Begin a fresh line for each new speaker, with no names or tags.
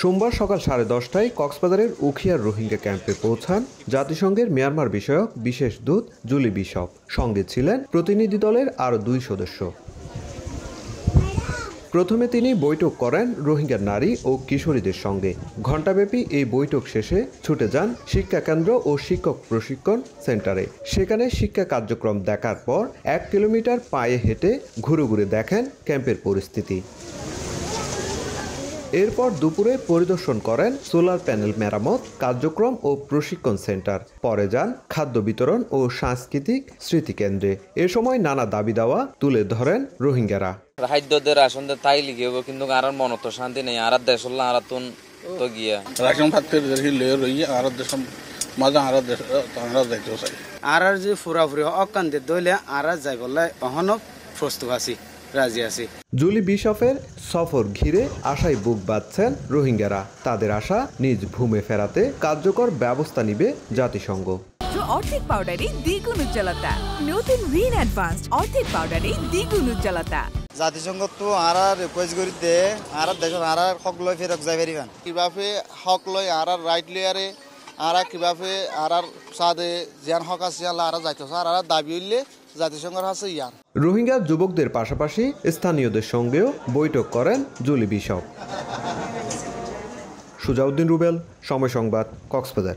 সোমবার সকাল 10:30টায় কক্সবাজারের উখিয়ার রোহিঙ্গা ক্যাম্পে পৌঁছান জাতিসংঘের মিয়ানমার বিষয়ক বিশেষ দূত জুলি বিশপ। সঙ্গে ছিলেন প্রতিনিধি দলের আরও 2 সদস্য। প্রথমে তিনি বৈঠক করেন রোহিঙ্গা নারী ও কিশোরীদের সঙ্গে। ঘণ্টাব্যাপী এই বৈঠক শেষে ছুটে যান শিক্ষা কেন্দ্র ও শিক্ষক প্রশিক্ষণ সেন্টারে। সেখানে শিক্ষা কার্যক্রম দেখার পর 1 কিলোমিটার পায়ে হেঁটে ঘুরে ঘুরে দেখেন ক্যাম্পের পরিস্থিতি। এরপর দুপুরে পরিদর্শন করেন সোলার প্যানেল মেরামত কার্যক্রম ও প্রশিক্ষণ সেন্টার। পরে যান খাদ্য বিতরণ ও সাংস্কৃতিক স্মৃতিকেন্দ্রে। এ সময় নানা দাবি দাওয়া তুলে ধরেন রোহিঙ্গারা।
খাদ্যদের রাশন তাই লিখে কিন্তু আর মনত শান্তি নেই। আর দেশ আর তো গিয়া
রাশন ফাত্তের রই আর দেশ মাঝে আর দেশ যাইতে চাই।
আর যে ফুরাফুরি অকান্তে দইলে আর যাই বললে অহনব প্রস্তুত আছি, রাজি আছি।
জুলি বিশপের সফর ঘিরে আশায় বুক বাঁধছেন রোহিঙ্গারা। তাদের আশা নিজ ভূমে ফেরাতে কার্যকর ব্যবস্থা নিবে জাতিসংঘ।
অর্ধেক পাউডারে দ্বিগুণ উজ্জ্বলতা। নতুন রিন অ্যাডভান্সড অর্ধেক পাউডারে দ্বিগুণ উজ্জ্বলতা।
জাতিসংঘ তো আর রিকোয়েস্ট করি দে আর দেশ আর হক লয় ফেরক যাই পারিবেন।
কিভাবে হক লয় আর রাইট লয়ারে আর কিভাবে আর সাদে জিয়ান হক আছে আর যাইতে আর দাবি হইলে জাতিসংঘের কাছে ইয়ান।
রোহিঙ্গা যুবকদের পাশাপাশি স্থানীয়দের সঙ্গেও বৈঠক করেন জুলি বিশপ। সুজাউদ্দিন রুবেল, সময় সংবাদ, কক্সবাজার।